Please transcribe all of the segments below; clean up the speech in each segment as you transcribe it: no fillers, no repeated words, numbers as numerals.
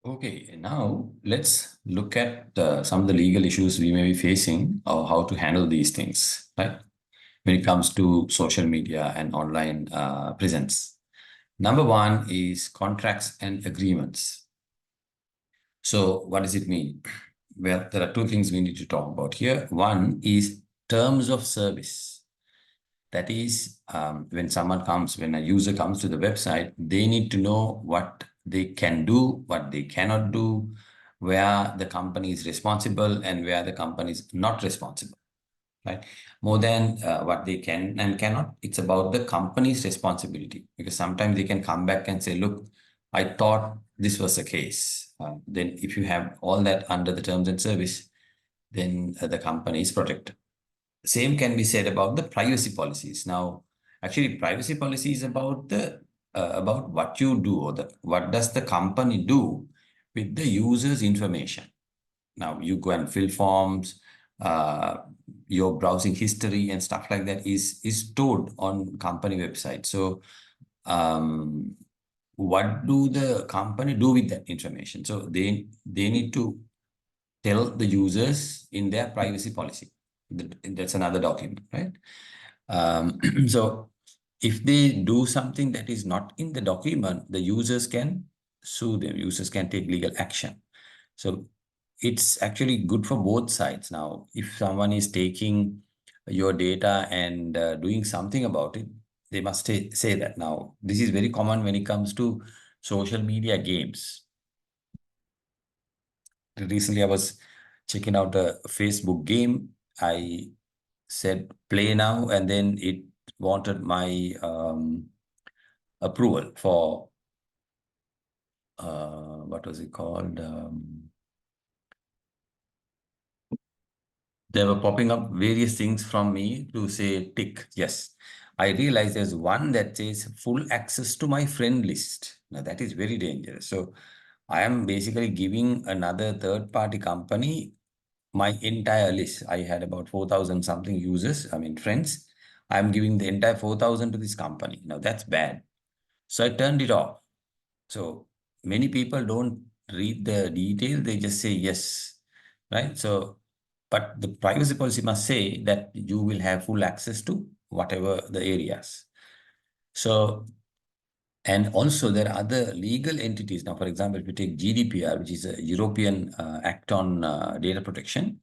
Okay, now let's look at some of the legal issues we may be facing or how to handle these things, right? When it comes to social media and online presence. Number one is contracts and agreements. So what does it mean? Well, there are two things we need to talk about here. One is terms of service. That is, when a user comes to the website, they need to know what they can do, what they cannot do, where the company is responsible and where the company is not responsible, right? More than what they can and cannot, it's about the company's responsibility, because sometimes they can come back and say, look, I thought this was the case. Then if you have all that under the terms and service, then the company is protected. Same can be said about the privacy policies. Now, actually, privacy policy is about the about what you do or what does the company do with the user's information. Now, you go and fill forms, your browsing history and stuff like that is stored on company website. So, what do the company do with that information? So they need to tell the users in their privacy policy. That's another document, right? So if they do something that is not in the document, the users can sue them. Users can take legal action. So it's actually good for both sides. Now, if someone is taking your data and doing something about it, they must say that. Now, this is very common when it comes to social media games. Recently, I was checking out a Facebook game. I said play now, and then it wanted my approval for what was it called? They were popping up various things from me to say tick. Yes. I realized there's one that says full access to my friend list. Now that is very dangerous. So I am basically giving another third-party company my entire list. I had about 4,000 something users, friends. I'm giving the entire 4,000 to this company. Now that's bad. So I turned it off. So many people don't read the detail. They just say yes, right? So, but the privacy policy must say that you will have full access to whatever the areas. So, and also there are other legal entities. Now, for example, if you take GDPR, which is a European Act on Data Protection,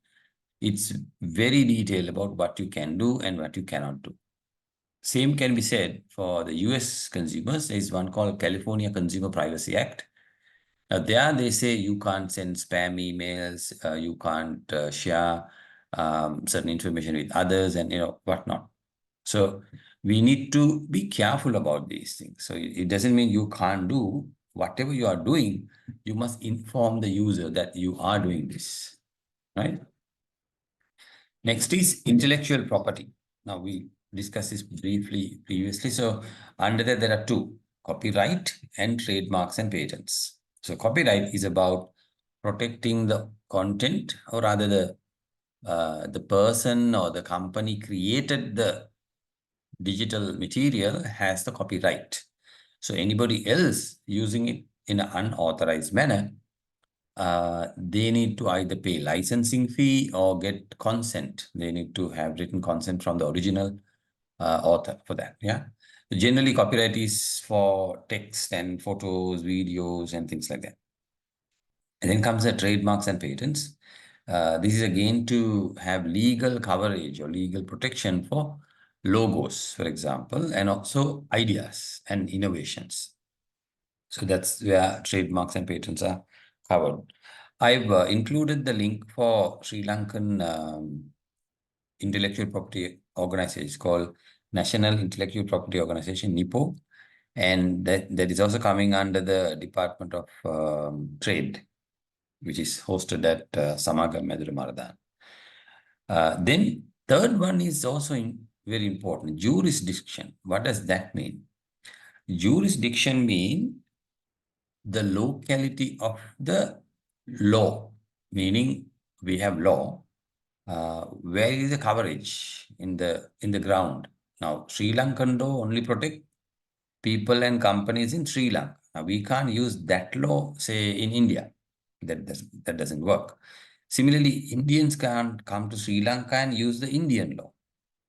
it's very detailed about what you can do and what you cannot do. Same can be said for the US consumers. There is one called California Consumer Privacy Act. Now there they say you can't send spam emails, you can't share certain information with others and whatnot. So we need to be careful about these things. So it doesn't mean you can't do whatever you are doing. You must inform the user that you are doing this, right? Next is intellectual property. Now we discussed this briefly previously. So under that, there are two: copyright and trademarks and patents. So copyright is about protecting the content, or rather the person or the company created the digital material has the copyright. So anybody else using it in an unauthorized manner, they need to either pay licensing fee or get consent. They need to have written consent from the original author for that. Yeah. Generally, copyright is for text and photos, videos, and things like that. And then comes the trademarks and patents. This is again to have legal coverage or legal protection for logos, for example, and also ideas and innovations. So that's where trademarks and patents are covered. I've included the link for Sri Lankan intellectual property organization. It's called National Intellectual Property Organization, NIPO. And that is also coming under the Department of Trade, which is hosted at Samagam Madura Maradan. Then third one is also very important, jurisdiction. What does that mean? Jurisdiction means the locality of the law, meaning we have law. Where is the coverage in the ground? Now, Sri Lankan law only protect people and companies in Sri Lanka. Now, we can't use that law, say, in India. That doesn't work. Similarly, Indians can't come to Sri Lanka and use the Indian law.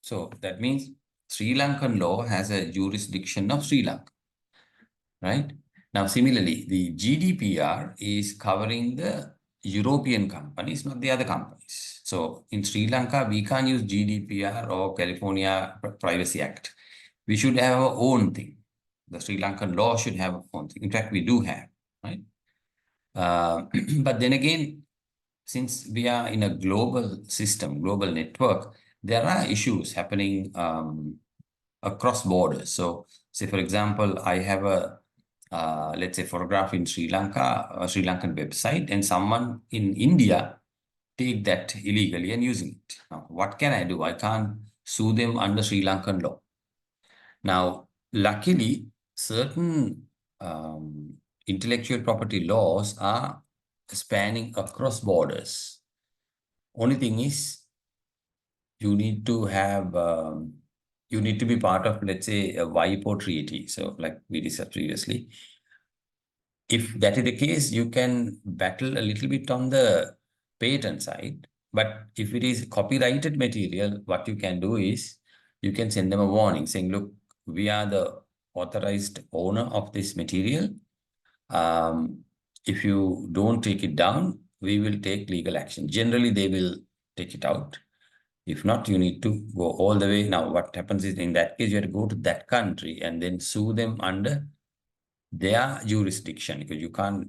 So that means Sri Lankan law has a jurisdiction of Sri Lanka, right? Now, similarly, the GDPR is covering the European companies, not the other companies. So in Sri Lanka, we can't use GDPR or California Privacy Act. We should have our own thing. The Sri Lankan law should have its own thing. In fact, we do have, right? But then again, since we are in a global system, global network, there are issues happening across borders. So, say for example, I have a let's say photograph in Sri Lanka, a Sri Lankan website, and someone in India take that illegally and using it. Now, what can I do? I can't sue them under Sri Lankan law. Now, luckily, certain intellectual property laws are spanning across borders. Only thing is, you need to have, you need to be part of, let's say, a WIPO treaty. So, like we discussed previously, if that is the case, you can battle a little bit on the patent side. But if it is copyrighted material, what you can do is you can send them a warning saying, look, we are the authorized owner of this material. If you don't take it down, we will take legal action. Generally, they will take it out. If not, you need to go all the way. Now, what happens is in that case, you have to go to that country and then sue them under their jurisdiction, because you can't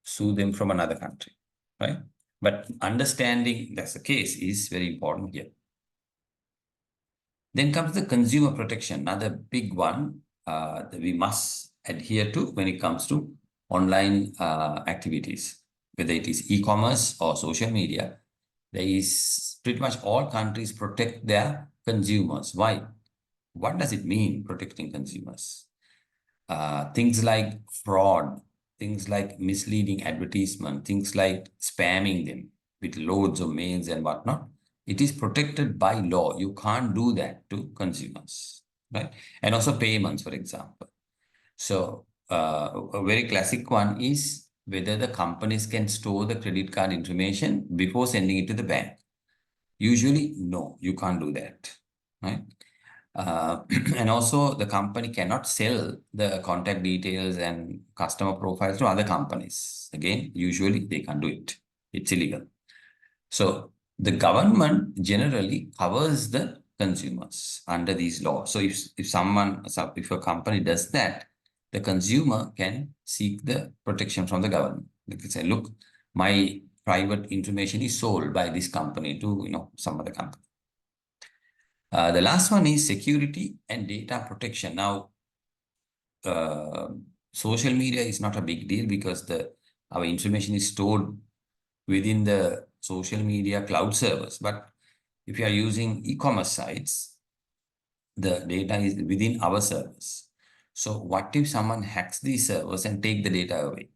sue them from another country, right? But understanding that's the case is very important here. Then comes the consumer protection, another big one that we must adhere to when it comes to online activities, whether it is e-commerce or social media. There is pretty much all countries protect their consumers. Why? What does it mean, protecting consumers? Things like fraud, things like misleading advertisement, things like spamming them with loads of mails and whatnot. It is protected by law. You can't do that to consumers, right? And also payments, for example. So a very classic one is whether the companies can store the credit card information before sending it to the bank. Usually, no, you can't do that, right? And also the company cannot sell the contact details and customer profiles to other companies. Again, usually they can't do it. It's illegal. So the government generally covers the consumers under these laws. So if if a company does that, the consumer can seek the protection from the government. They can say, look, my private information is sold by this company to some other company. The last one is security and data protection. Now, social media is not a big deal because our information is stored within the social media cloud servers. But if you are using e-commerce sites, the data is within our servers. So what if someone hacks these servers and take the data away?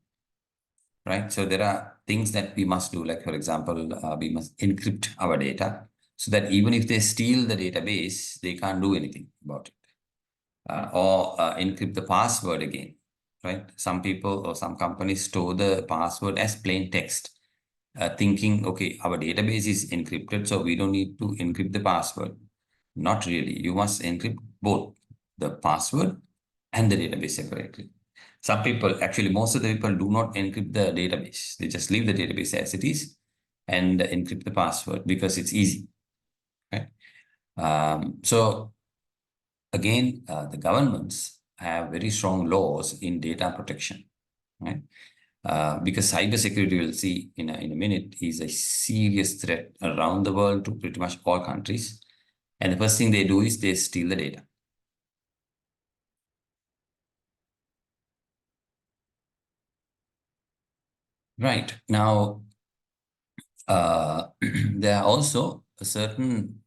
Right? So there are things that we must do. Like, for example, we must encrypt our data so that even if they steal the database, they can't do anything about it. Or encrypt the password again, right? Some people or some companies store the password as plain text, thinking, okay, our database is encrypted, so we don't need to encrypt the password. Not really. You must encrypt both the password and the database separately. Some people, actually, most of the people do not encrypt the database. They just leave the database as it is and encrypt the password because it's easy, right? So again, the governments have very strong laws in data protection, right? Because cybersecurity, we'll see in a minute, is a serious threat around the world to pretty much all countries. And the first thing they do is they steal the data. Right. Now, there are also a certain,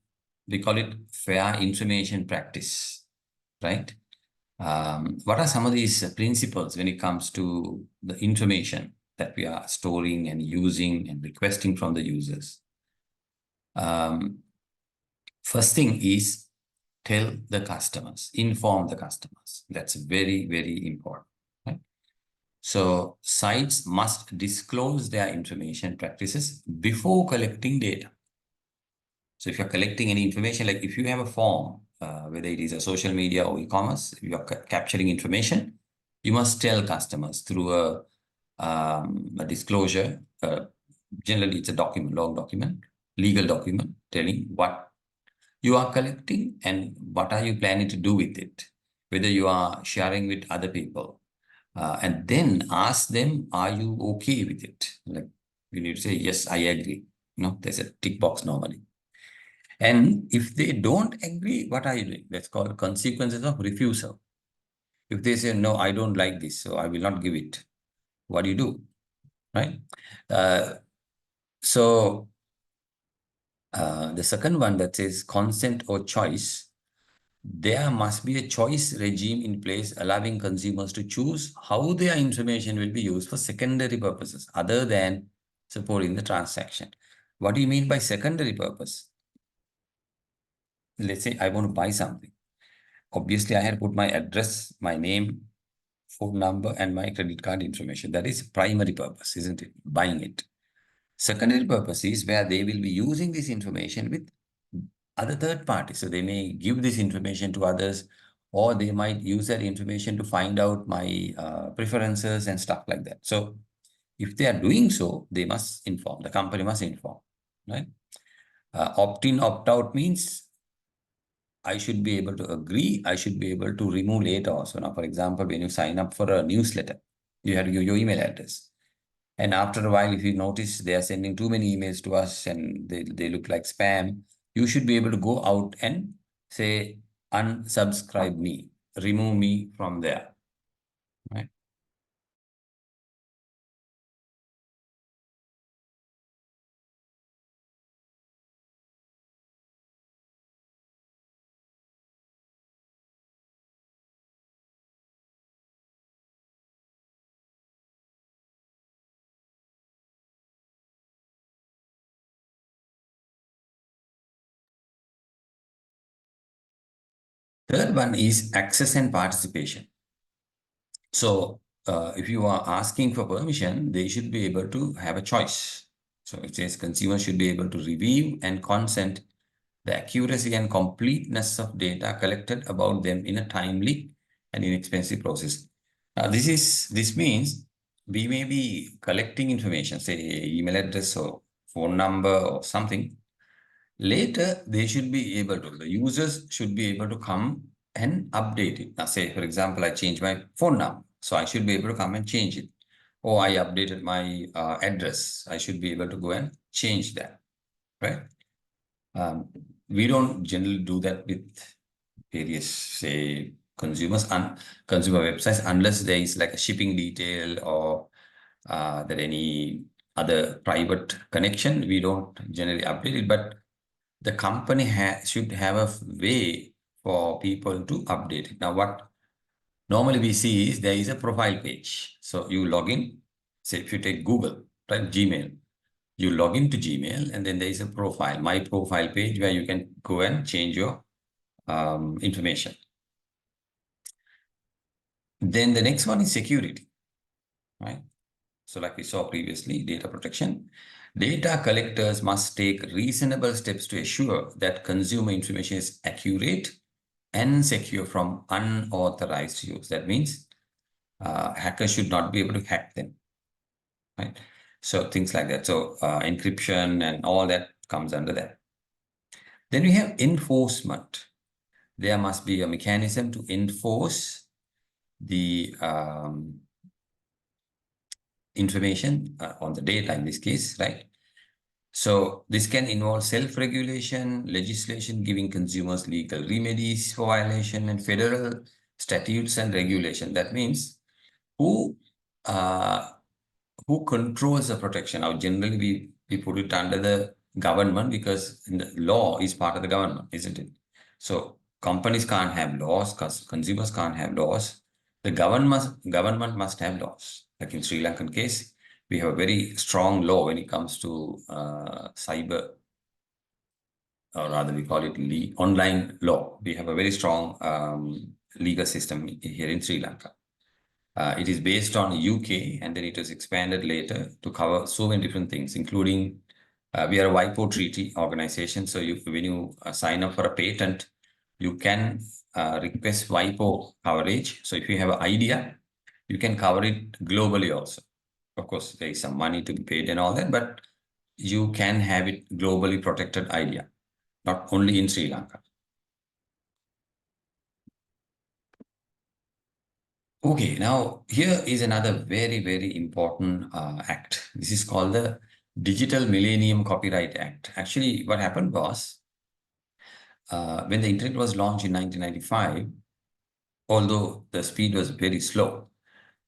we call it fair information practice, right? What are some of these principles when it comes to the information that we are storing and using and requesting from the users? First thing is tell the customers, inform the customers. That's very, very important, right? So sites must disclose their information practices before collecting data. So if you're collecting any information, like if you have a form, whether it is a social media or e-commerce, you are capturing information, you must tell customers through a disclosure. Generally, it's a document, long document, legal document, telling what you are collecting and what are you planning to do with it, whether you are sharing with other people. And then ask them, are you okay with it? Like you need to say, yes, I agree. There's a tick box normally. And if they don't agree, what are you doing? That's called consequences of refusal. If they say, no, I don't like this, so I will not give it, what do you do? Right? Uh, so the second one that says consent or choice, there must be a choice regime in place allowing consumers to choose how their information will be used for secondary purposes other than supporting the transaction. What do you mean by secondary purpose? Let's say I want to buy something. Obviously, I had put my address, my name, phone number, and my credit card information. That is primary purpose, isn't it? Buying it. Secondary purpose is where they will be using this information with other third parties. So they may give this information to others, or they might use that information to find out my preferences and stuff like that. So if they are doing so, they must inform, the company must inform, right? Opt-in, opt-out means I should be able to agree, I should be able to remove later also. Now, for example, when you sign up for a newsletter, you have your email address. And after a while, if you notice they are sending too many emails to us and they look like spam, you should be able to go out and say, unsubscribe me, remove me from there, right? Third one is access and participation. So if you are asking for permission, they should be able to have a choice. So it says consumers should be able to review and consent the accuracy and completeness of data collected about them in a timely and inexpensive process. Now, this means we may be collecting information, say email address or phone number or something. Later, they should be able to, the users should be able to come and update it. Now, say, for example, I changed my phone number. So I should be able to come and change it. Or I updated my address. I should be able to go and change that, right? We don't generally do that with various, say, consumers and consumer websites unless there is like a shipping detail or that any other private connection. We don't generally update it, but the company should have a way for people to update it. Now, what normally we see is there is a profile page. So you log in, say if you take Google, right, Gmail, you log into Gmail and then there is a profile, my profile page where you can go and change your information. Then the next one is security, right? So like we saw previously, data protection. Data collectors must take reasonable steps to assure that consumer information is accurate and secure from unauthorized use. That means hackers should not be able to hack them, right? So things like that. So encryption and all that comes under that. Then we have enforcement. There must be a mechanism to enforce the information on the data in this case, right? So this can involve self-regulation, legislation giving consumers legal remedies for violation, and federal statutes and regulation. That means who uh, who controls the protection? Now, generally, we put it under the government because the law is part of the government, isn't it? So companies can't have laws, consumers can't have laws. The government must have laws. Like in Sri Lankan case, we have a very strong law when it comes to cyber, or rather we call it online law. We have a very strong legal system here in Sri Lanka. It is based on UK, and then it was expanded later to cover so many different things, including we are a WIPO treaty organization. So when you sign up for a patent, you can request WIPO coverage. So if you have an idea, you can cover it globally also. Of course, there is some money to be paid and all that, but you can have it globally protected idea, not only in Sri Lanka. Okay, now here is another very, very important act. This is called the Digital Millennium Copyright Act. Actually, what happened was when the internet was launched in 1995, although the speed was very slow,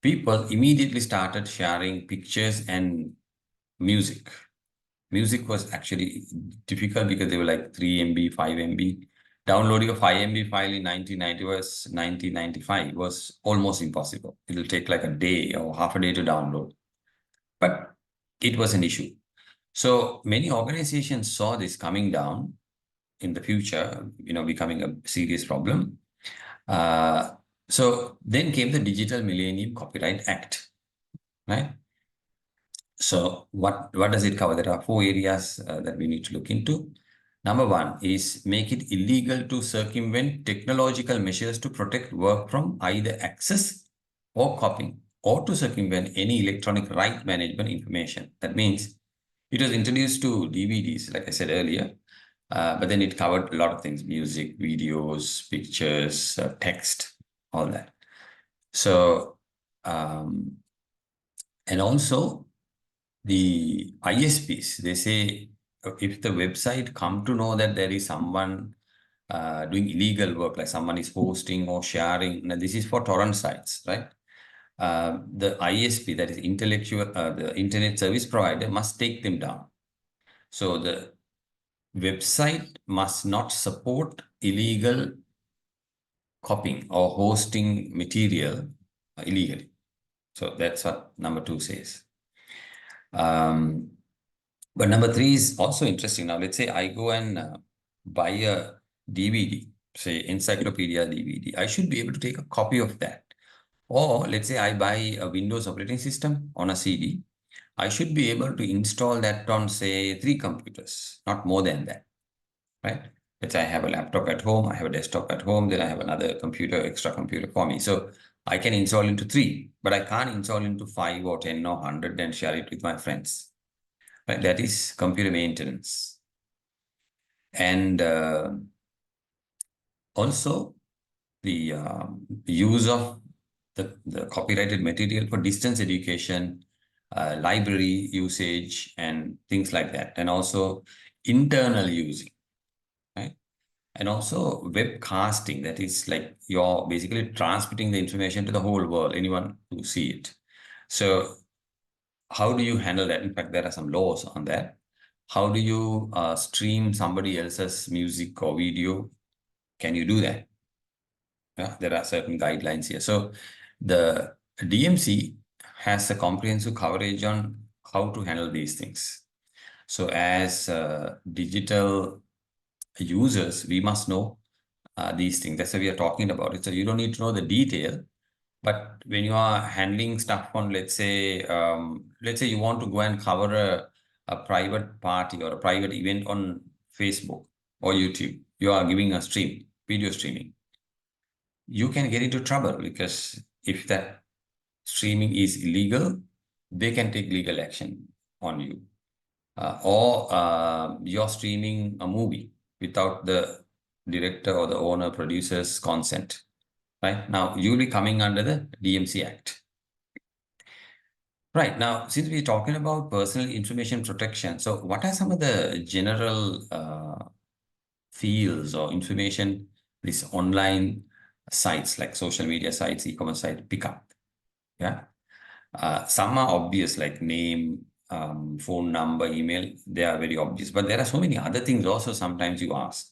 people immediately started sharing pictures and music. Music was actually difficult because they were like 3 MB, 5 MB. Downloading a 5 MB file in 1995 was almost impossible. It'll take like a day or half a day to download. But it was an issue. So many organizations saw this coming down in the future, becoming a serious problem. So then came the Digital Millennium Copyright Act, right? So what does it cover? There are four areas that we need to look into. Number one is make it illegal to circumvent technological measures to protect work from either access or copying, or to circumvent any electronic right management information. That means it was introduced to DVDs, like I said earlier, but then it covered a lot of things: music, videos, pictures, text, all that. So, and also the ISPs, they say if the website come to know that there is someone doing illegal work, like someone is posting or sharing, now this is for torrent sites, right? The ISP, that is the internet service provider, must take them down. So the website must not support illegal copying or hosting material illegally. So that's what number two says. But number three is also interesting. Now, let's say I go and buy a DVD, say Encyclopedia DVD. I should be able to take a copy of that. Or let's say I buy a Windows operating system on a CD. I should be able to install that on, say, 3 computers, not more than that, right? Let's say I have a laptop at home, I have a desktop at home, then I have another computer, extra computer for me. So I can install into 3, but I can't install into 5 or 10 or 100 and share it with my friends. Right? That is computer maintenance. And also the use of the copyrighted material for distance education, library usage, and things like that. And also internal using, right? And also webcasting, that is like you're basically transmitting the information to the whole world, anyone who see it. So how do you handle that? In fact, there are some laws on that. How do you stream somebody else's music or video? Can you do that? Yeah, there are certain guidelines here. So the DMC has a comprehensive coverage on how to handle these things. So as digital users, we must know these things. That's why we are talking about it. So you don't need to know the detail, but when you are handling stuff on, let's say you want to go and cover a private party or a private event on Facebook or YouTube, you are giving a stream, video streaming. You can get into trouble because if that streaming is illegal, they can take legal action on you. Or you're streaming a movie without the director or the owner, producer's consent. Right now, you'll be coming under the DMC Act. Right now, since we're talking about personal information protection, so what are some of the general fields or information these online sites like social media sites, e-commerce sites pick up? Yeah, some are obvious like name, phone number, email. They are very obvious, but there are so many other things also. Sometimes you ask.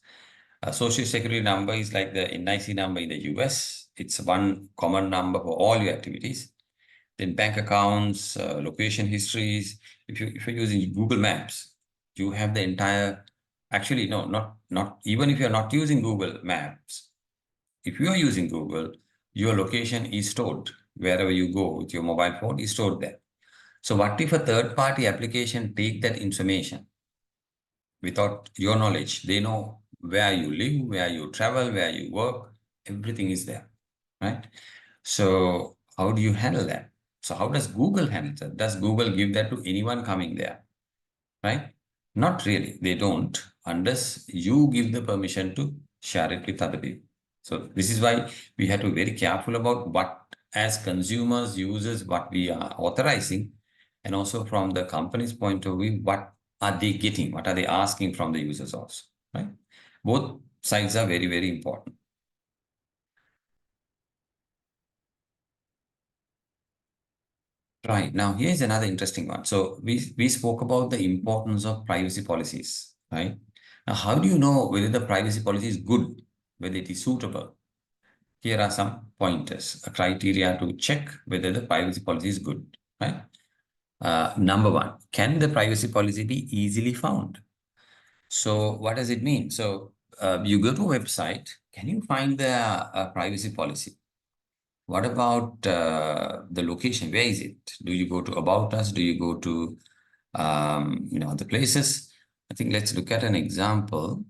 A social security number is like the NIC number in the US. It's one common number for all your activities. Then bank accounts, location histories. If you're using Google Maps, you have the entire. Actually, no, not even if you're not using Google Maps. If you are using Google, your location is stored Wherever you go with your mobile phone is stored there. So what if a third-party application take that information without your knowledge? They know where you live, where you travel, where you work, everything is there, right? So how do you handle that? So how does Google handle that? Does Google give that to anyone coming there, right? Not really. They don't, unless you give the permission to share it with other people. So this is why we have to be very careful about what, as consumers, users, what we are authorizing, and also from the company's point of view, what are they getting? What are they asking from the users also, right? Both sides are very, very important. Right. Now, here's another interesting one. So we spoke about the importance of privacy policies, right? Now, how do you know whether the privacy policy is good, whether it is suitable? Here are some pointers, a criteria to check whether the privacy policy is good, right? Number one, can the privacy policy be easily found? So what does it mean? So you go to a website, can you find the privacy policy? What about the location? Where is it? Do you go to About Us? Do you go to other places? I think let's look at an example.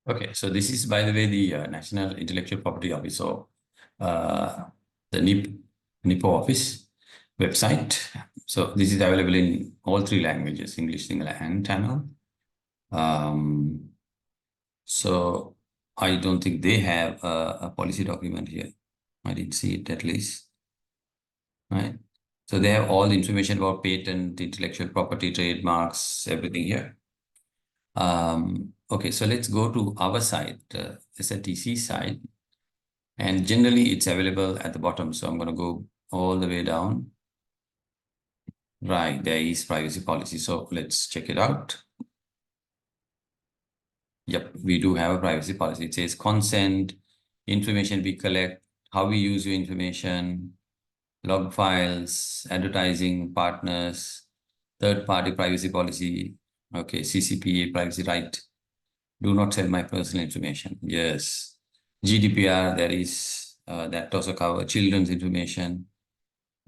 Okay, so this is, by the way, the National Intellectual Property Office, so uh, the NIPO office website. So this is available in all three languages, English, Sinhala, and Tamil. Um, so I don't think they have a policy document here. I didn't see it at least, right? So they have all the information about patent, intellectual property, trademarks, everything here. Okay, so let's go to our side, SLTC side. And generally it's available at the bottom. So I'm going to go all the way down. Right, there is privacy policy. So let's check it out. Yep, we do have a privacy policy. It says consent, information we collect, how we use your information, log files, advertising partners, third-party privacy policy. Okay, CCPA privacy right. Do not sell my personal information. Yes. GDPR, there is that also cover children's information.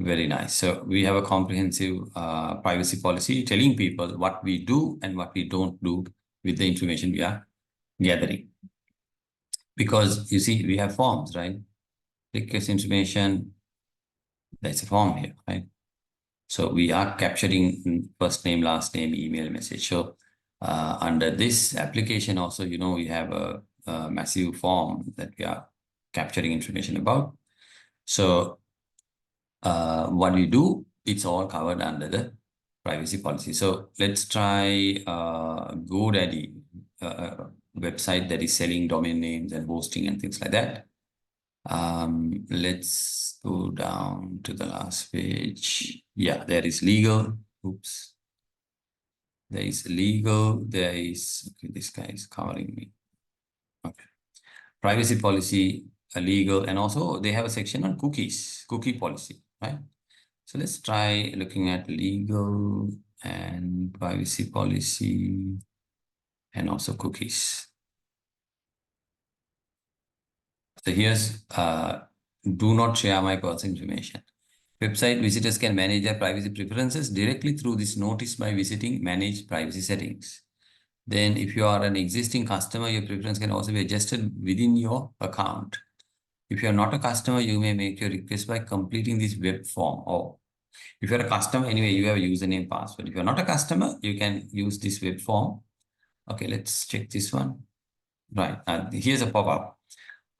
Very nice. So we have a comprehensive privacy policy telling people what we do and what we don't do with the information we are gathering. Because you see, we have forms, right? Request information, there's a form here, right? So we are capturing first name, last name, email, message. So under this application also, we have a massive form that we are capturing information about. So what we do, it's all covered under the privacy policy. So let's try GoDaddy, website that is selling domain names and hosting and things like that. Let's go down to the last page. Yeah, there is legal. Oops. There is legal. There is, okay, this guy is covering me. Okay. Privacy policy, legal, and also they have a section on cookies, cookie policy, right? So let's try looking at legal. and privacy policy, and also cookies. So here's do not share my personal information. Website visitors can manage their privacy preferences directly through this notice by visiting manage privacy settings. Then if you are an existing customer, your preference can also be adjusted within your account. If you're not a customer, you may make your request by completing this web form. Or if you're a customer, anyway, you have a username, password. If you're not a customer, you can use this web form. Okay, let's check this one. Right, here's a pop-up.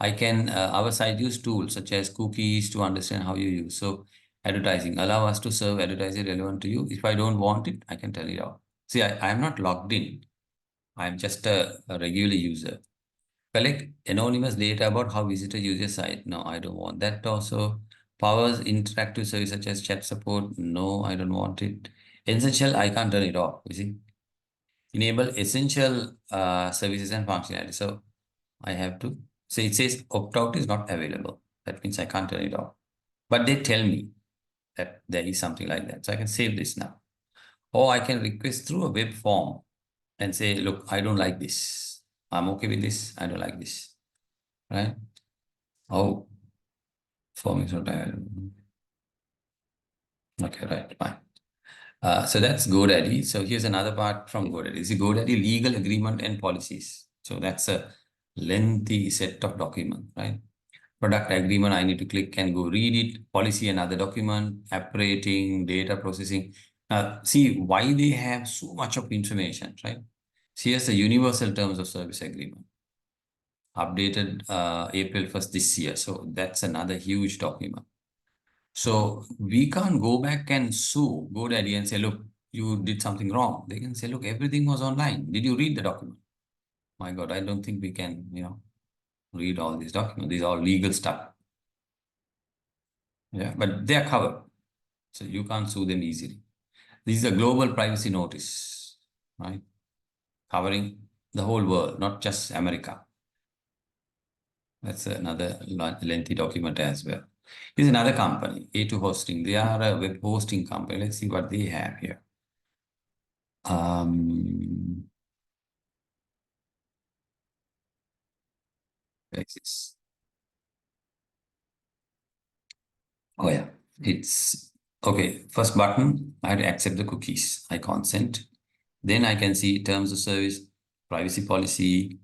Our site use tools such as cookies to understand how you use. So advertising, allow us to serve advertising relevant to you. If I don't want it, I can tell it out. See, I am not logged in. I'm just a regular user. Collect anonymous data about how visitors use your site. No, I don't want that also. Powers interactive service such as chat support. No, I don't want it. Essential, I can't turn it off. You see, enable essential services and functionality. So I have to. So it says opt out is not available. That means I can't turn it off. But they tell me that there is something like that. So I can save this now. Or I can request through a web form and say, look, I don't like this. I'm okay with this. I don't like this. Right? Oh, form is not available. Okay, right, fine. So that's GoDaddy. So here's another part from GoDaddy. See, GoDaddy legal agreement and policies. So that's a lengthy set of document, right? Product agreement, I need to click and go read it. Policy, another document. App rating, data processing. See why they have so much of information, right? See, here's the universal terms of service agreement, updated April 1st this year. So that's another huge document. So we can't go back and sue GoDaddy and say, look, you did something wrong. They can say, look, everything was online. Did you read the document? My God, I don't think we can, read all these documents. These are all legal stuff. Yeah, but they are covered. So you can't sue them easily. This is a global privacy notice, right? Covering the whole world, not just America. That's another lengthy document as well. Here's another company, A2 Hosting. They are a web hosting company. Let's see what they have here. This. Oh yeah, it's okay. First button, I have to accept the cookies. I consent. Then I can see terms of service, privacy policy.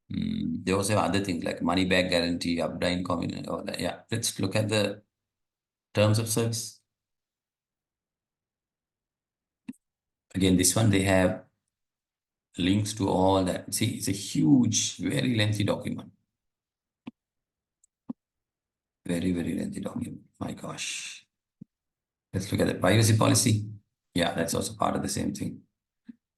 They also have other things like money back guarantee, uptime commitment, all that. Yeah, let's look at the terms of service. Again, this one, they have links to all that. See, it's a huge, very lengthy document. Very, very lengthy document. My gosh. Let's look at the privacy policy. Yeah, that's also part of the same thing.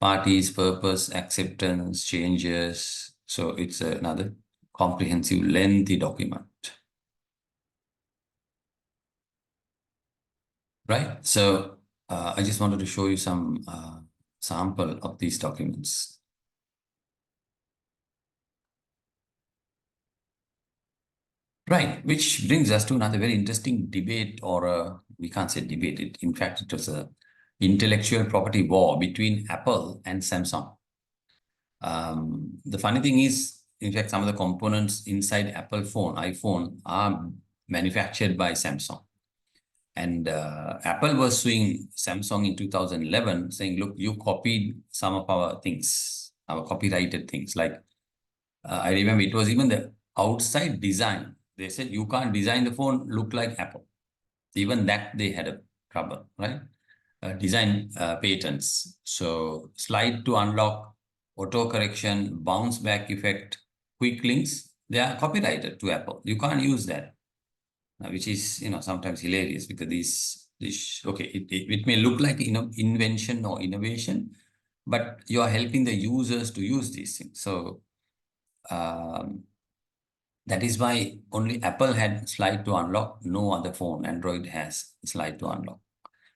Parties, purpose, acceptance, changes. So it's another comprehensive, lengthy document. Right. So I just wanted to show you some sample of these documents. Right, which brings us to another very interesting debate, or we can't say debate. In fact, it was a intellectual property war between Apple and Samsung. The funny thing is, in fact, some of the components inside Apple phone, iPhone, are manufactured by Samsung. And Apple was suing Samsung in 2011, saying, look, you copied some of our things, our copyrighted things. Like, I remember it was even the outside design. They said, you can't design the phone look like Apple. Even that they had a trouble, right? Design patents. So slide to unlock, auto correction, bounce back effect, quick links, they are copyrighted to Apple. You can't use that, which is, sometimes hilarious because okay, it may look like, invention or innovation, but you are helping the users to use these things. So that is why only Apple had slide to unlock. No other phone, Android, has slide to unlock,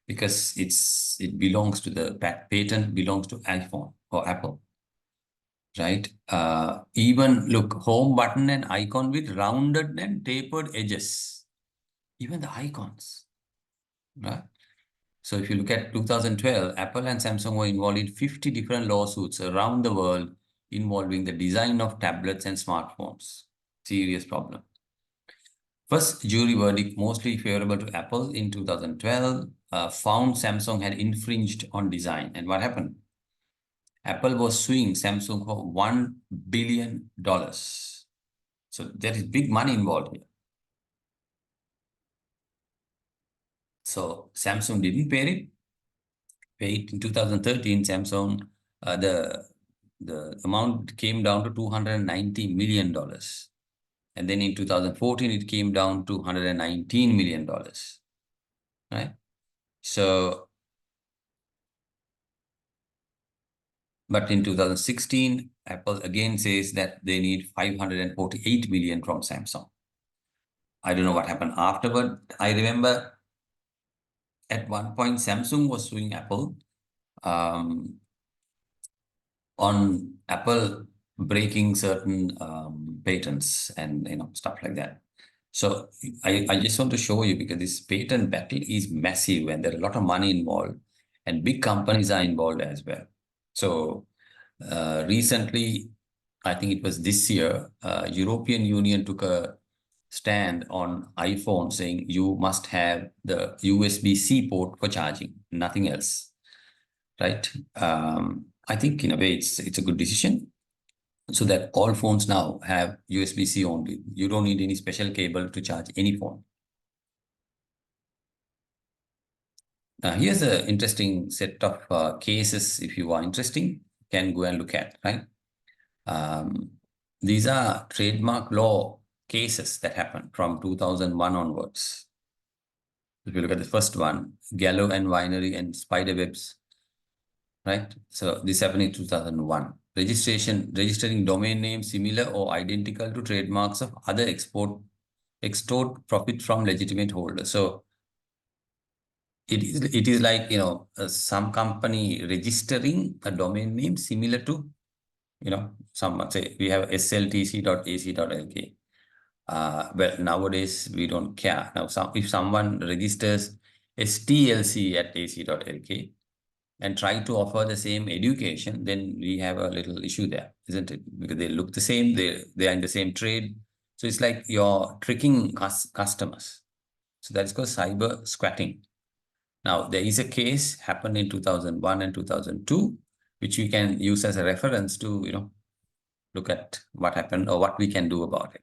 because it belongs to the patent belongs to iPhone or Apple, right? Even look, home button and icon with rounded and tapered edges, even the icons, right? So if you look at 2012, Apple and Samsung were involved in 50 different lawsuits around the world involving the design of tablets and smartphones. Serious problem. First jury verdict, mostly favorable to Apple in 2012, found Samsung had infringed on design. And what happened? Apple was suing Samsung for $1 billion. So there is big money involved here. So Samsung didn't pay it. In 2013, Samsung, the amount came down to $290 million. And then in 2014, it came down to $119 million, right? So, but in 2016, Apple again says that they need 548 million from Samsung. I don't know what happened afterward. I remember at one point, Samsung was suing Apple on Apple breaking certain patents and stuff like that. So I just want to show you, because this patent battle is massive and there are a lot of money involved and big companies are involved as well. So recently, I think it was this year, European Union took a stand on iPhone saying you must have the USB-C port for charging, nothing else, right? I think in a way it's a good decision, so that all phones now have USB-C only. You don't need any special cable to charge any phone. Here's an interesting set of cases. If you are interesting, can go and look at, right? These are trademark law cases that happened from 2001 onwards. If you look at the first one, Gallo and Winery and Spiderwebs, right? So this happened in 2001. Registering domain names similar or identical to trademarks of other extort profit from legitimate holders. So it is like, some company registering a domain name similar to, someone say we have sltc.ac.lk. Well, nowadays we don't care. Now, if someone registers stlc at ac.lk and try to offer the same education, then we have a little issue there, isn't it? Because they look the same, they are in the same trade. So it's like you're tricking customers. So that's called cyber squatting. Now, there is a case happened in 2001 and 2002, which we can use as a reference to, look at what happened or what we can do about it.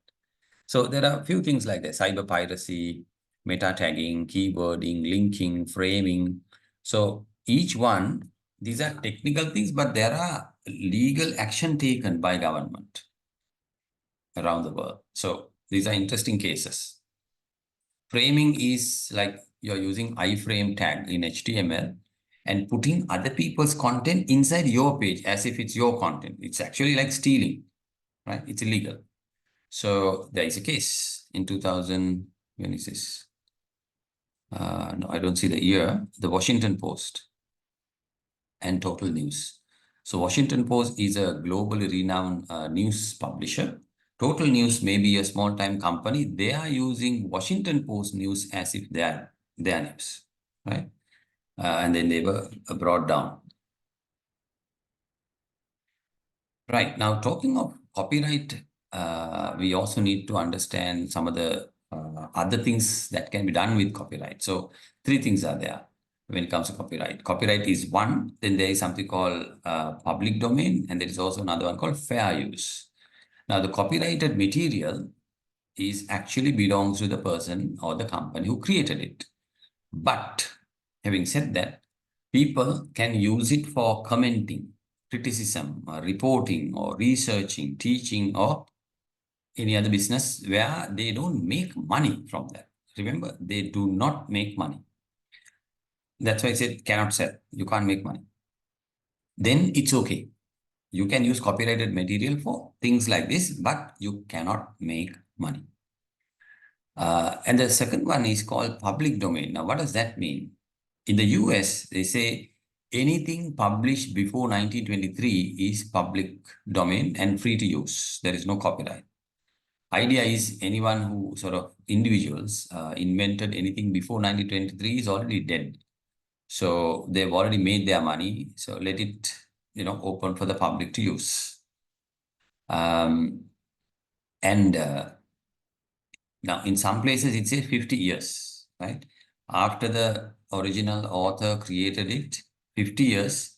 So there are a few things like that: cyber piracy, meta tagging, keywording, linking, framing. So each one, these are technical things, but there are legal action taken by government around the world. So these are interesting cases. Framing is like you're using iframe tag in HTML and putting other people's content inside your page as if it's your content. It's actually like stealing, right? It's illegal. So there is a case in 2000, when is this? No, I don't see the year. The Washington Post and Total News. So Washington Post is a globally renowned news publisher. Total News may be a small-time company. They are using Washington Post news as if they are their news, right? And then they were brought down. Right. Now, talking of copyright, we also need to understand some of the other things that can be done with copyright. So three things are there when it comes to copyright. Copyright is one, then there is something called public domain, and there is also another one called fair use. Now, the copyrighted material is actually belongs to the person or the company who created it. But having said that, people can use it for commenting, criticism, or reporting, or researching, teaching, or any other business where they don't make money from that. Remember, they do not make money. That's why I said cannot sell. You can't make money. Then it's okay. You can use copyrighted material for things like this, but you cannot make money. And the second one is called public domain. Now, what does that mean? In the US, they say anything published before 1923 is public domain and free to use. There is no copyright. Idea is anyone who individuals invented anything before 1923 is already dead. So they've already made their money. So let it, open for the public to use. And now in some places it says 50 years, right? After the original author created it, 50 years,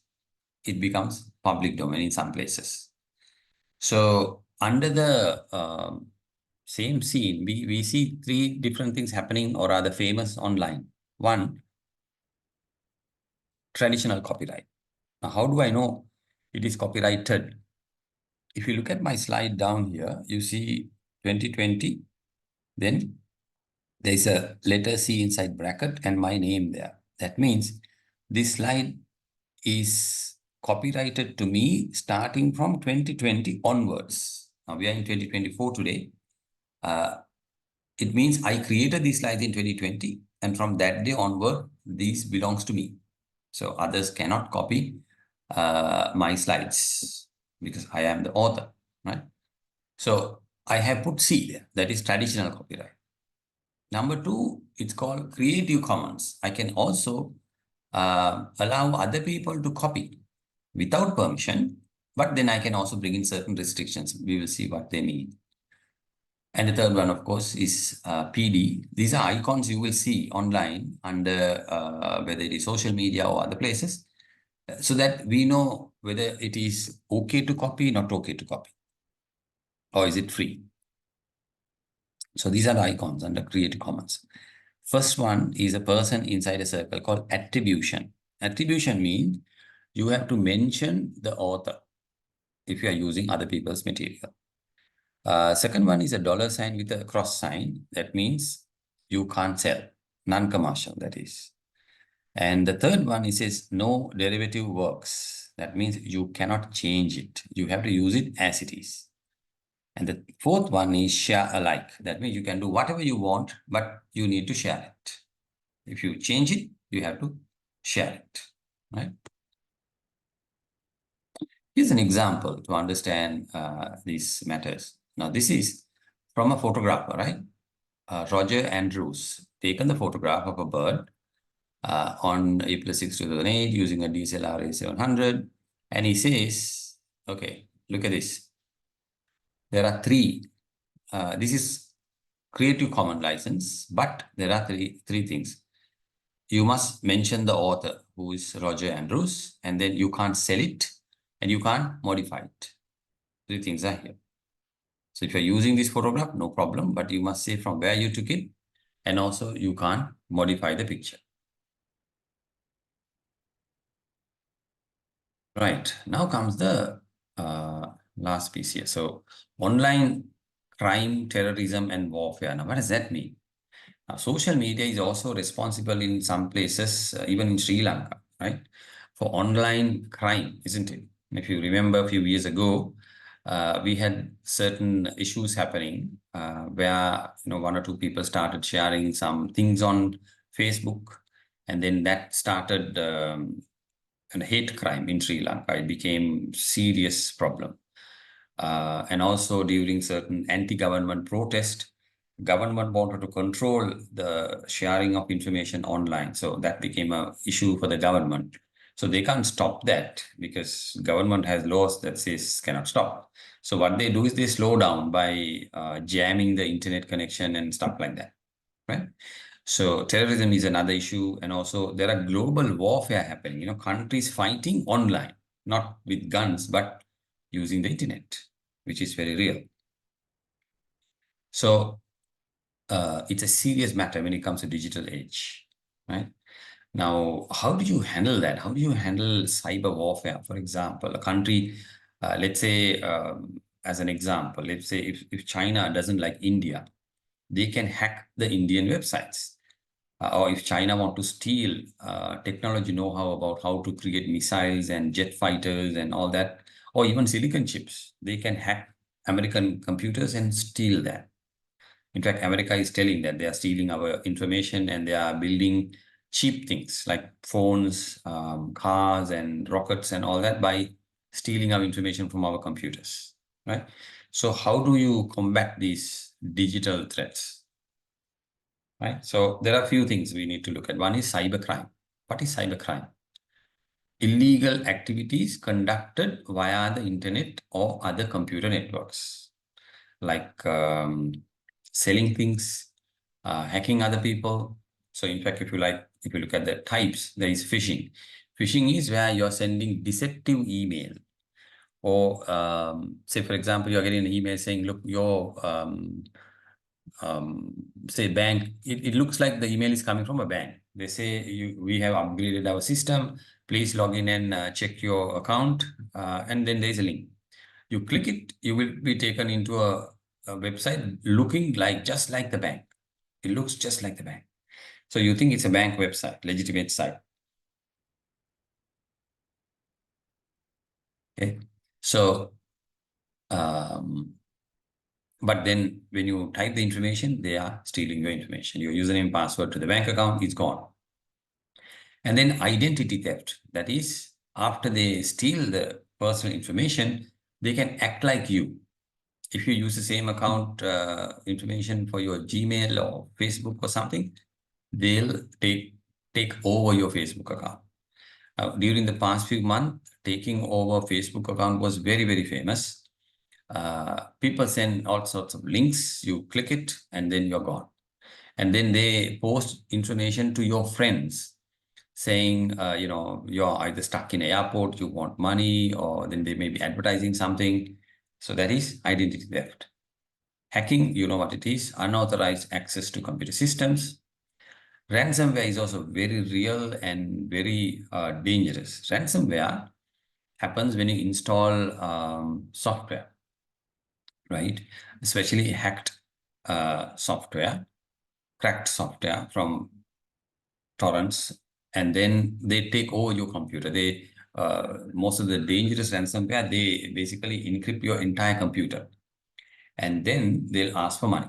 it becomes public domain in some places. So under the same scene, we see three different things happening or rather famous online. One, traditional copyright. Now, how do I know it is copyrighted? If you look at my slide down here, you see 2020, then there's a letter C inside bracket and my name there. That means this slide is copyrighted to me starting from 2020 onwards. Now we are in 2024 today. It means I created these slides in 2020 and from that day onward, these belongs to me. So others cannot copy my slides because I am the author, right? So I have put C there, that is traditional copyright. Number two, it's called Creative Commons. I can also allow other people to copy without permission, but then I can also bring in certain restrictions. We will see what they mean. And the third one, of course, is PD. These are icons you will see online under whether it is social media or other places, so that we know whether it is okay to copy, not okay to copy, or is it free. So these are the icons under Creative Commons. First one is a person inside a circle called attribution. Attribution means you have to mention the author if you are using other people's material. Second one is a dollar sign with a cross sign. That means you can't sell, non-commercial, that is. And the third one is no derivative works. That means you cannot change it. You have to use it as it is. And the fourth one is share alike. That means you can do whatever you want, but you need to share it. If you change it, you have to share it, right? Here's an example to understand these matters. Now, this is from a photographer, right? Roger Andrews, taken the photograph of a bird on April 6, 2008 using a DSLR A700. And he says, okay, look at this. There are three. This is Creative Commons license, but there are three things. You must mention the author, who is Roger Andrews, and then you can't sell it and you can't modify it. Three things are here. So if you're using this photograph, no problem, but you must say from where you took it, and also you can't modify the picture. Right, now comes the last piece here. So online crime, terrorism, and warfare. Now, what does that mean? Now, social media is also responsible in some places, even in Sri Lanka, right, for online crime, isn't it? If you remember a few years ago, we had certain issues happening where one or two people started sharing some things on Facebook, and then that started a hate crime in Sri Lanka. It became serious problem. And also during certain anti-government protest, government wanted to control the sharing of information online. So that became an issue for the government. So they can't stop that because government has laws that says cannot stop. So what they do is they slow down by jamming the internet connection and stuff like that, right? So terrorism is another issue. And also there are global warfare happening, countries fighting online, not with guns, but using the internet, which is very real. So it's a serious matter when it comes to digital age, right? Now, how do you handle that? How do you handle cyber warfare? For example, a country, let's say, as an example, let's say if China doesn't like India, they can hack the Indian websites. Or if China want to steal technology know-how about how to create missiles and jet fighters and all that, or even silicon chips, they can hack American computers and steal that. In fact, America is telling that they are stealing our information and they are building cheap things like phones, cars, and rockets and all that by stealing our information from our computers, right? So how do you combat these digital threats? Right. So there are a few things we need to look at. One is cybercrime. What is cybercrime? Illegal activities conducted via the internet or other computer networks, like selling things, hacking other people. So in fact, if you look at the types, there is phishing. Phishing is where you're sending deceptive email, or say, for example, you're getting an email saying, look, your say bank, it looks like the email is coming from a bank. They say, we have upgraded our system. Please log in and check your account. And then there's a link. You click it, you will be taken into a website looking just like the bank. It looks just like the bank. So you think it's a bank website, legitimate site. Okay. So, but then when you type the information, they are stealing your information. Your username, password to the bank account is gone. And then identity theft. That is, after they steal the personal information, they can act like you. If you use the same account information for your Gmail or Facebook or something, they'll take over your Facebook account. During the past few months, taking over Facebook account was very, very famous. People send all sorts of links. You click it, and then you're gone. And then they post information to your friends saying, you're either stuck in an airport, you want money, or then they may be advertising something. So that is identity theft. Hacking, you know what it is, unauthorized access to computer systems. Ransomware is also very real and very dangerous. Ransomware happens when you install software, right? Especially hacked software, cracked software from torrents, and then they take over your computer. They most of the dangerous ransomware, they basically encrypt your entire computer, and then they'll ask for money.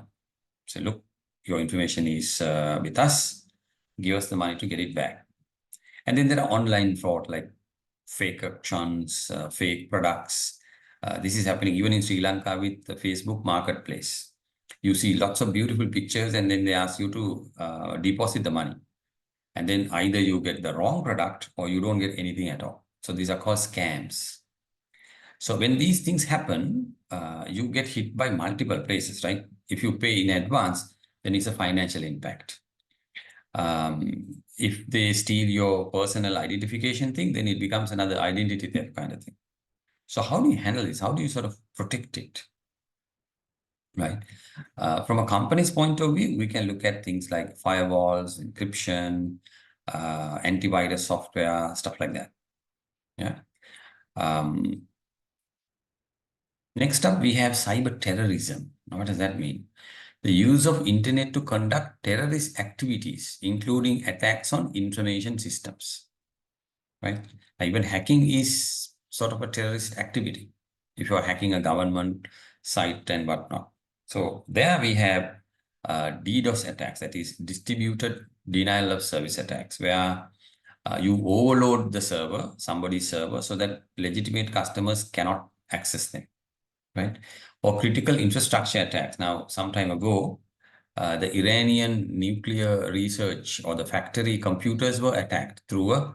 Say, look, your information is with us. Give us the money to get it back. And then there are online fraud like fake accounts, fake products. This is happening even in Sri Lanka with the Facebook Marketplace. You see lots of beautiful pictures, and then they ask you to deposit the money. And then either you get the wrong product or you don't get anything at all. So these are called scams. So when these things happen, you get hit by multiple places, right? If you pay in advance, then it's a financial impact. If they steal your personal identification thing, then it becomes another identity theft kind of thing. So how do you handle this? How do you sort of protect it? Right. From a company's point of view, we can look at things like firewalls, encryption, antivirus software, stuff like that. Yeah. Next up, we have cyber terrorism. Now, what does that mean? The use of internet to conduct terrorist activities, including attacks on information systems. Right? Even hacking is sort of a terrorist activity if you're hacking a government site and whatnot. So there we have DDoS attacks, that is distributed denial of service attacks, where you overload the server, somebody's server, so that legitimate customers cannot access them, right? Or critical infrastructure attacks. Now, some time ago, the Iranian nuclear research or the factory computers were attacked through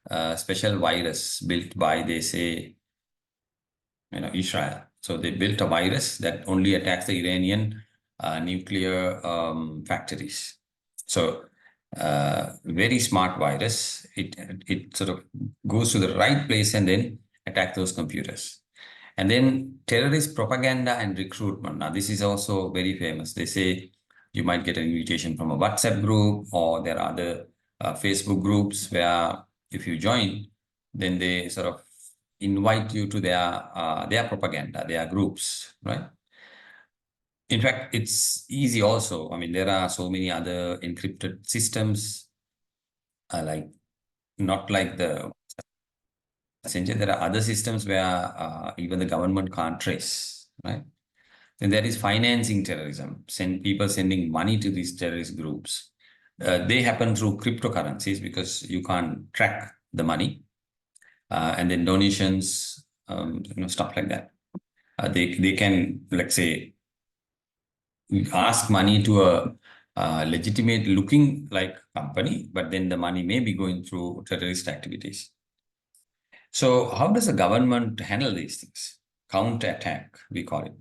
a special virus built by, they say, Israel. So they built a virus that only attacks the Iranian nuclear factories. So very smart virus. It sort of goes to the right place and then attack those computers. And then terrorist propaganda and recruitment. Now, this is also very famous. They say you might get an invitation from a WhatsApp group, or there are other Facebook groups where if you join, then they sort of invite you to their propaganda, their groups, right? In fact, it's easy also. I mean, there are so many other encrypted systems, like not like the messenger. There are other systems where even the government can't trace, right? Then there is financing terrorism, people sending money to these terrorist groups. They happen through cryptocurrencies because you can't track the money. And then donations, stuff like that. They can, let's say, ask money to legitimate looking like company, but then the money may be going through terrorist activities. So how does the government handle these things? Counter-attack, we call it.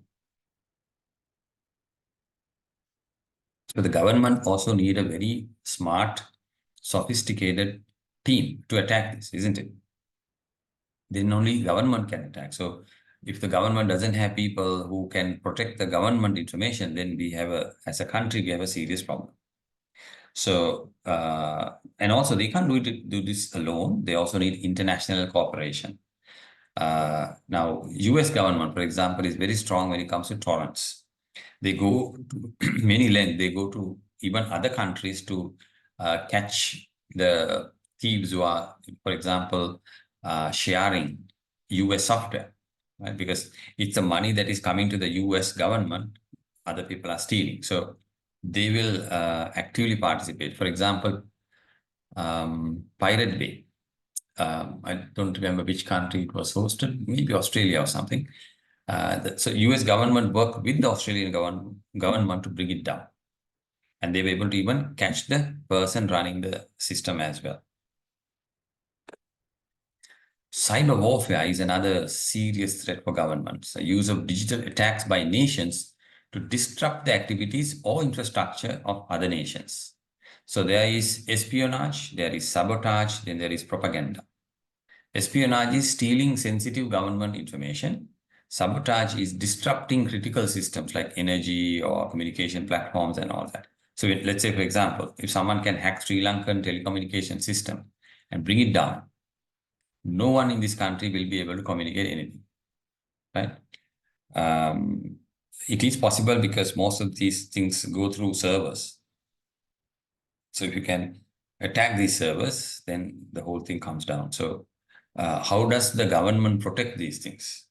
So the government also need a very smart, sophisticated team to attack this, isn't it? Then only government can attack. So if the government doesn't have people who can protect the government information, then we have as a country, we have a serious problem. So, and also they can't do this alone. They also need international cooperation. Now, US government, for example, is very strong when it comes to torrents. They go to many lengths. They go to even other countries to catch the thieves who are, for example, sharing US software, right? Because it's the money that is coming to the US government, other people are stealing. So they will actively participate. For example, Pirate Bay. I don't remember which country it was hosted, maybe Australia or something. So US government worked with the Australian government to bring it down. And they were able to even catch the person running the system as well. Cyber warfare is another serious threat for governments. The use of digital attacks by nations to disrupt the activities or infrastructure of other nations. So there is espionage, there is sabotage, then there is propaganda. Espionage is stealing sensitive government information. Sabotage is disrupting critical systems like energy or communication platforms and all that. So let's say, for example, if someone can hack Sri Lankan telecommunication system and bring it down, no one in this country will be able to communicate anything, right? It is possible because most of these things go through servers. So if you can attack these servers, then the whole thing comes down. So how does the government protect these things?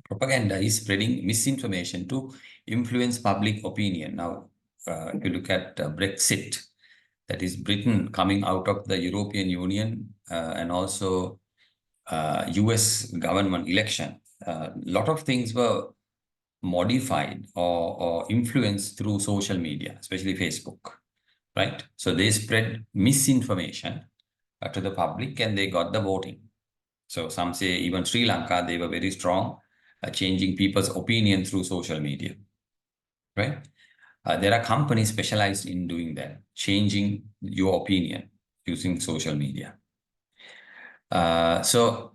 Propaganda is spreading misinformation to influence public opinion. Now, if you look at Brexit, that is Britain coming out of the European Union and also US government election, a lot of things were modified or influenced through social media, especially Facebook, right? So they spread misinformation to the public and they got the voting. So some say even Sri Lanka, they were very strong, changing people's opinion through social media, right? There are companies specialized in doing that, changing your opinion using social media. So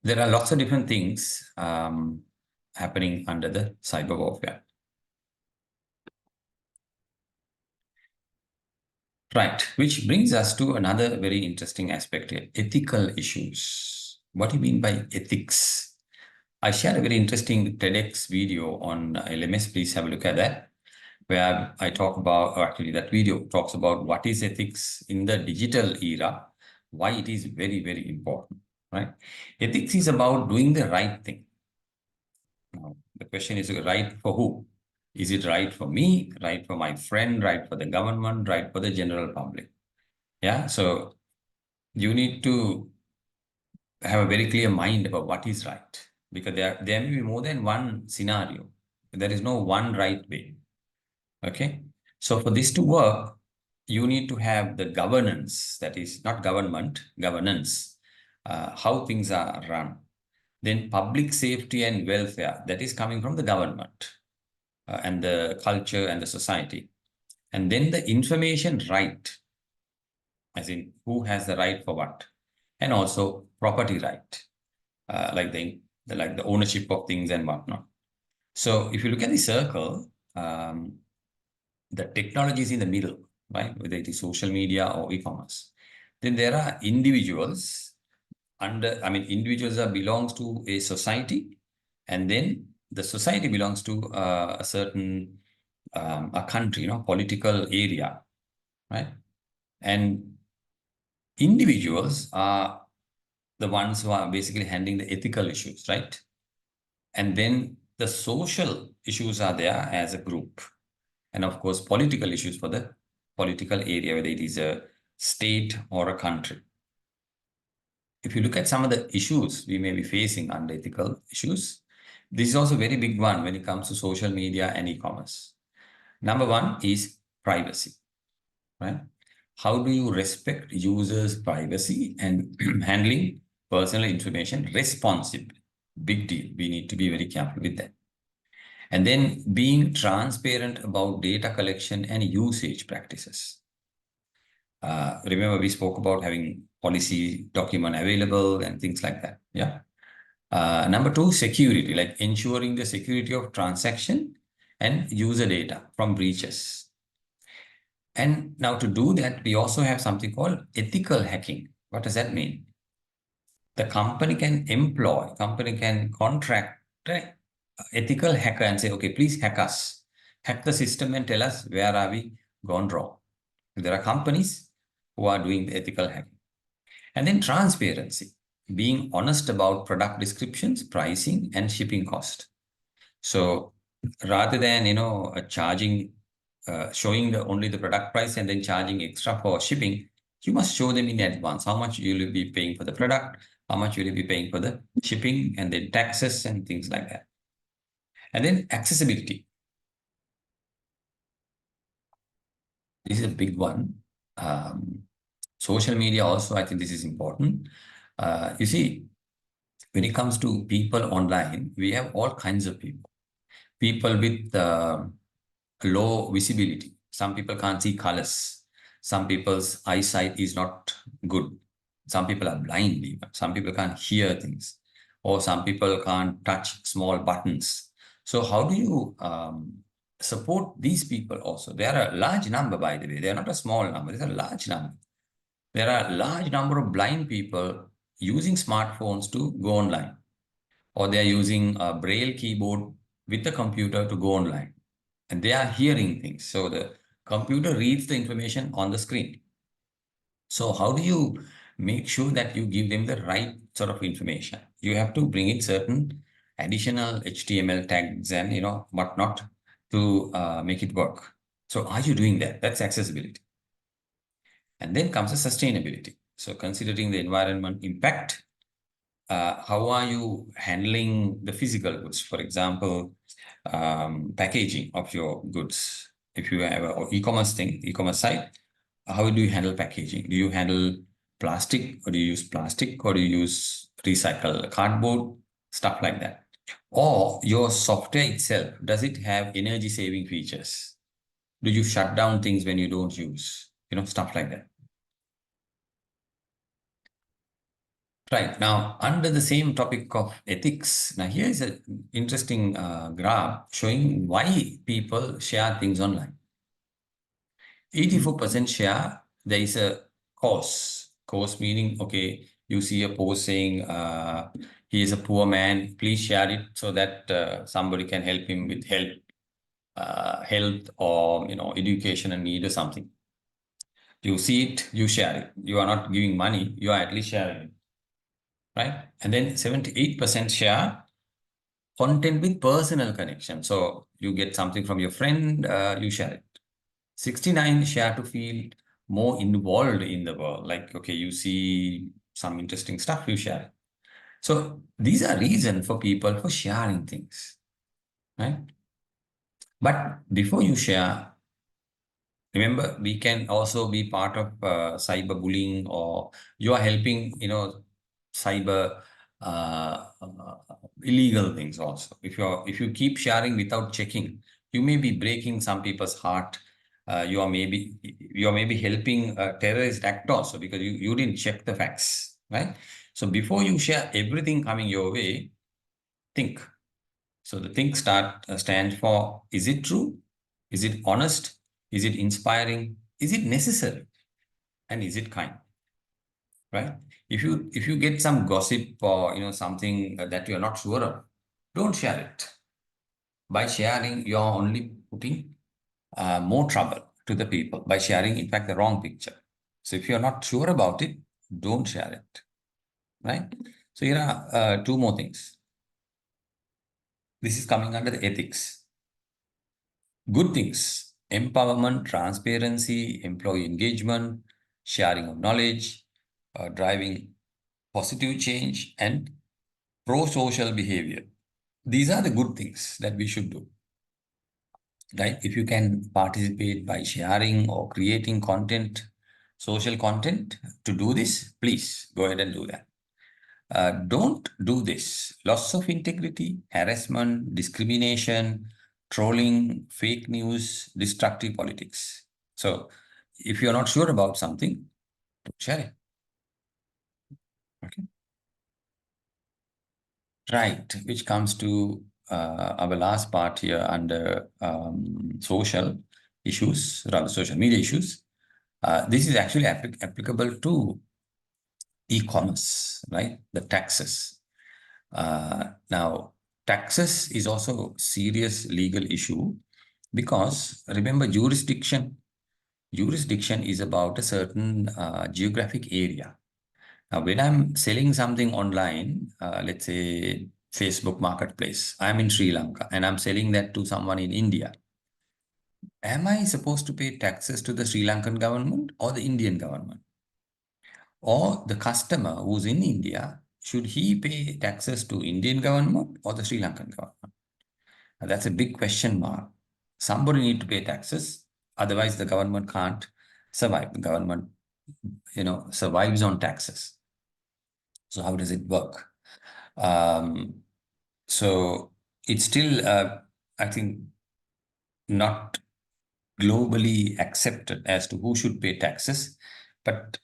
there are lots of different things happening under the cyber warfare. Right, which brings us to another very interesting aspect here, ethical issues. What do you mean by ethics? I shared a very interesting TEDx video on LMS. Please have a look at that, where I talk about, or actually that video talks about what is ethics in the digital era, why it is very, very important, right? Ethics is about doing the right thing. Now, the question is right for who? Is it right for me, right for my friend, right for the government, right for the general public? Yeah, so you need to have a very clear mind about what is right, because there may be more than one scenario. There is no one right way. Okay. So for this to work, you need to have the governance, that is not government, governance, how things are run. Then public safety and welfare, that is coming from the government and the culture and the society. And then the information right, as in who has the right for what, and also property right, like the ownership of things and whatnot. So if you look at the circle, the technology is in the middle, right? Whether it is social media or e-commerce. Then there are individuals individuals belongs to a society, and then the society belongs to a certain a country, political area, right? And individuals are the ones who are basically handling the ethical issues, right? And then the social issues are there as a group. And of course, political issues for the political area, whether it is a state or a country. If you look at some of the issues we may be facing under ethical issues, this is also a very big one when it comes to social media and e-commerce. Number one is privacy, right? How do you respect users' privacy and handling personal information responsibly? Big deal. We need to be very careful with that. And then being transparent about data collection and usage practices. Remember, we spoke about having policy document available and things like that. Yeah. Number two, security, like ensuring the security of transaction and user data from breaches. And now to do that, we also have something called ethical hacking. What does that mean? The company can contract an ethical hacker and say, okay, please hack us, hack the system and tell us where are we gone wrong. There are companies who are doing the ethical hacking. And then transparency, being honest about product descriptions, pricing, and shipping cost. So rather than showing only the product price and then charging extra for shipping, you must show them in advance how much you will be paying for the product, how much you will be paying for the shipping, and then taxes and things like that. And then accessibility. This is a big one. Social media also, I think this is important. You see, when it comes to people online, we have all kinds of people. People with low visibility. Some people can't see colors. Some people's eyesight is not good. Some people are blind even. Some people can't hear things. Or some people can't touch small buttons. So how do you support these people also? They are a large number, by the way. They are not a small number. It's a large number. There are a large number of blind people using smartphones to go online, or they are using a braille keyboard with the computer to go online, and they are hearing things. So the computer reads the information on the screen. So how do you make sure that you give them the right sort of information? You have to bring in certain additional HTML tags and whatnot to make it work. So are you doing that? That's accessibility. And then comes the sustainability. So considering the environment impact, how are you handling the physical goods? For example, packaging of your goods. If you have an e-commerce site, how do you handle packaging? Do you handle plastic, or do you use plastic, or do you use recycle cardboard, stuff like that? Or your software itself, does it have energy saving features? Do you shut down things when you don't use, stuff like that? Right. Now, under the same topic of ethics, now here is an interesting graph showing why people share things online. 84% share, there is a cause. Cause meaning, okay, you see a post saying, he is a poor man, please share it so that somebody can help him with health or, education and need or something. You see it, you share it. You are not giving money, you are at least sharing it. Right? And then 78% share content with personal connection. So you get something from your friend, you share it. 69 share to feel more involved in the world. Like, okay, you see some interesting stuff, you share it. So these are reasons for people for sharing things, right? But before you share, remember, we can also be part of cyberbullying, or you are helping, cyber illegal things also. If you keep sharing without checking, you may be breaking some people's heart. You are maybe helping a terrorist act also, because you didn't check the facts, right? So before you share everything coming your way, think. So the think stands for, is it true? Is it honest? Is it inspiring? Is it necessary? And is it kind? Right? If you get some gossip or something that you're not sure of, don't share it. By sharing, you're only putting more trouble to the people by sharing, in fact, the wrong picture. So if you're not sure about it, don't share it. Right? So here are two more things. This is coming under the ethics. Good things: empowerment, transparency, employee engagement, sharing of knowledge, driving positive change, and pro-social behavior. These are the good things that we should do. right? If you can participate by sharing or creating content, social content to do this, please go ahead and do that. Don't do this. Loss of integrity, harassment, discrimination, trolling, fake news, destructive politics. So if you're not sure about something, don't share it. Okay. Right, which comes to our last part here under social issues, rather social media issues. This is actually applicable to e-commerce, right? The taxes. Now, taxes is also serious legal issue because remember jurisdiction. Jurisdiction is about a certain geographic area. Now, when I'm selling something online, let's say Facebook Marketplace, I'm in Sri Lanka and I'm selling that to someone in India. Am I supposed to pay taxes to the Sri Lankan government or the Indian government? Or the customer who's in India, should he pay taxes to Indian government or the Sri Lankan government? Now, that's a big question mark. Somebody need to pay taxes, otherwise the government can't survive. The government, survives on taxes. So how does it work? Um, so it's still, I think, not globally accepted as to who should pay taxes. But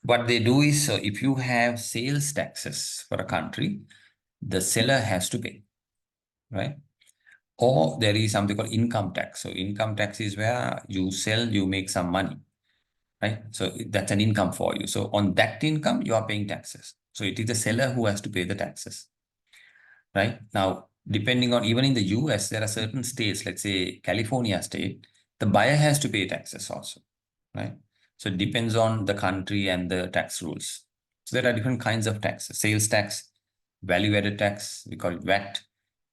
what they do is, so if you have sales taxes for a country, the seller has to pay, right? Or there is something called income tax. So income tax is where you sell, you make some money, right? So that's an income for you. So on that income, you are paying taxes. So it is the seller who has to pay the taxes, right? Now, depending on, even in the US, there are certain states, let's say California state, the buyer has to pay taxes also, right? So it depends on the country and the tax rules. So there are different kinds of taxes: sales tax, value added tax, we call it VAT,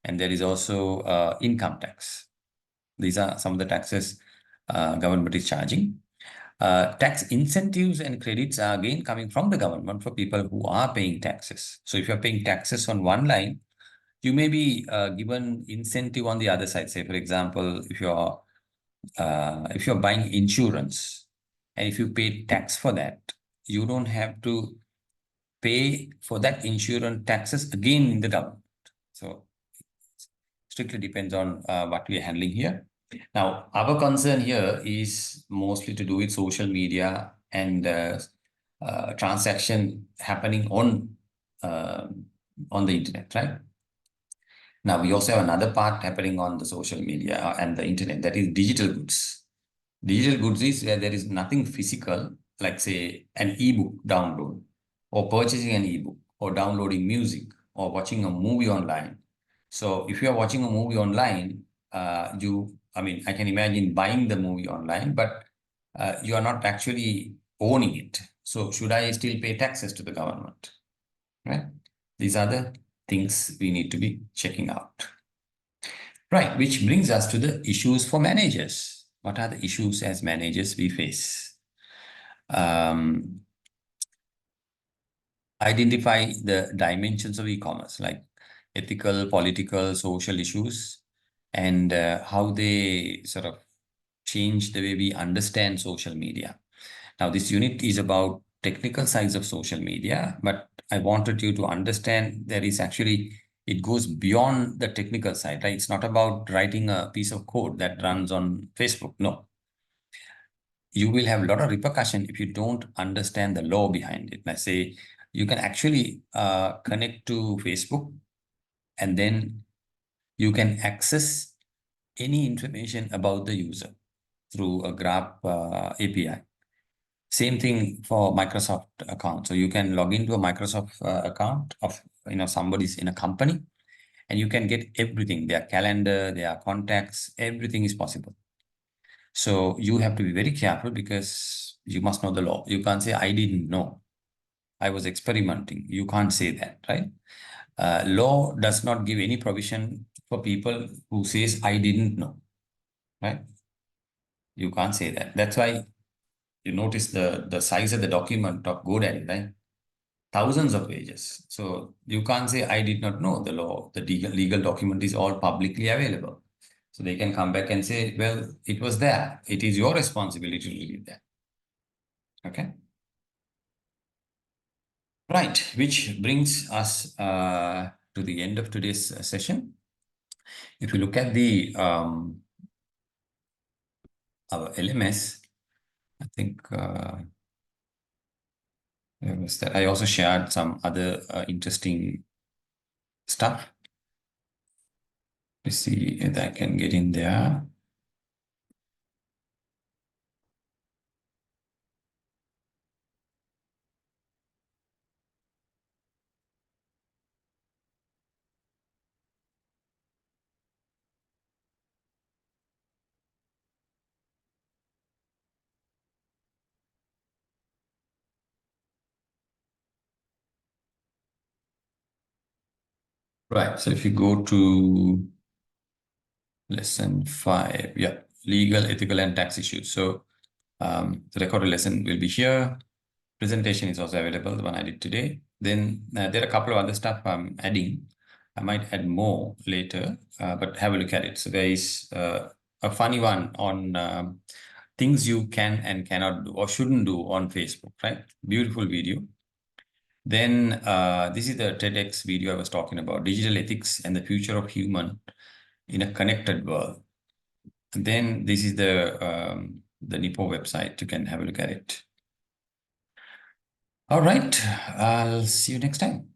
and there is also income tax. These are some of the taxes government is charging. Tax incentives and credits are again coming from the government for people who are paying taxes. So if you're paying taxes on one line, you may be given incentive on the other side. Say, for example, if you're buying insurance and if you pay tax for that, you don't have to pay for that insurance taxes again in the government. So strictly depends on what we are handling here. Now, our concern here is mostly to do with social media and transaction happening on the internet, right? Now, we also have another part happening on the social media and the internet, that is digital goods. Digital goods is where there is nothing physical, like say an ebook download, or purchasing an ebook, or downloading music, or watching a movie online. So if you are watching a movie online, I can imagine buying the movie online, but you are not actually owning it. So should I still pay taxes to the government? Right? These are the things we need to be checking out. Right, which brings us to the issues for managers. What are the issues as managers we face? Identify the dimensions of e-commerce, like ethical, political, social issues, and how they sort of change the way we understand social media. Now, this unit is about technical sides of social media, but I wanted you to understand there is actually, it goes beyond the technical side, right? It's not about writing a piece of code that runs on Facebook. No, you will have a lot of repercussion if you don't understand the law behind it. Let's say you can actually connect to Facebook, and then you can access any information about the user through a Graph API. Same thing for Microsoft account. So you can log into a Microsoft account of somebody's in a company, and you can get everything, their calendar, their contacts, everything is possible. So you have to be very careful because you must know the law. You can't say, I didn't know, I was experimenting. You can't say that, right? Law does not give any provision for people who says, I didn't know, right? You can't say that. That's why you notice the size of the document of GoDaddy, right? Thousands of pages. So you can't say, I did not know the law. The legal document is all publicly available. So they can come back and say, well, it was there. It is your responsibility to leave that. Okay. Right, which brings us to the end of today's session. If you look at the our LMS, I think where was that? I also shared some other interesting stuff. Let's see if I can get in there. Right, so if you go to lesson 5, yeah, legal, ethical, and tax issues. So the recorded lesson will be here. Presentation is also available, the one I did today. Then there are a couple of other stuff I'm adding. I might add more later, but have a look at it. So there is a funny one on things you can and cannot do or shouldn't do on Facebook, right? Beautiful video. Then this is the TEDx video I was talking about, digital ethics and the future of human in a connected world. And then this is the NIPO website. You can have a look at it. All right. I'll see you next time.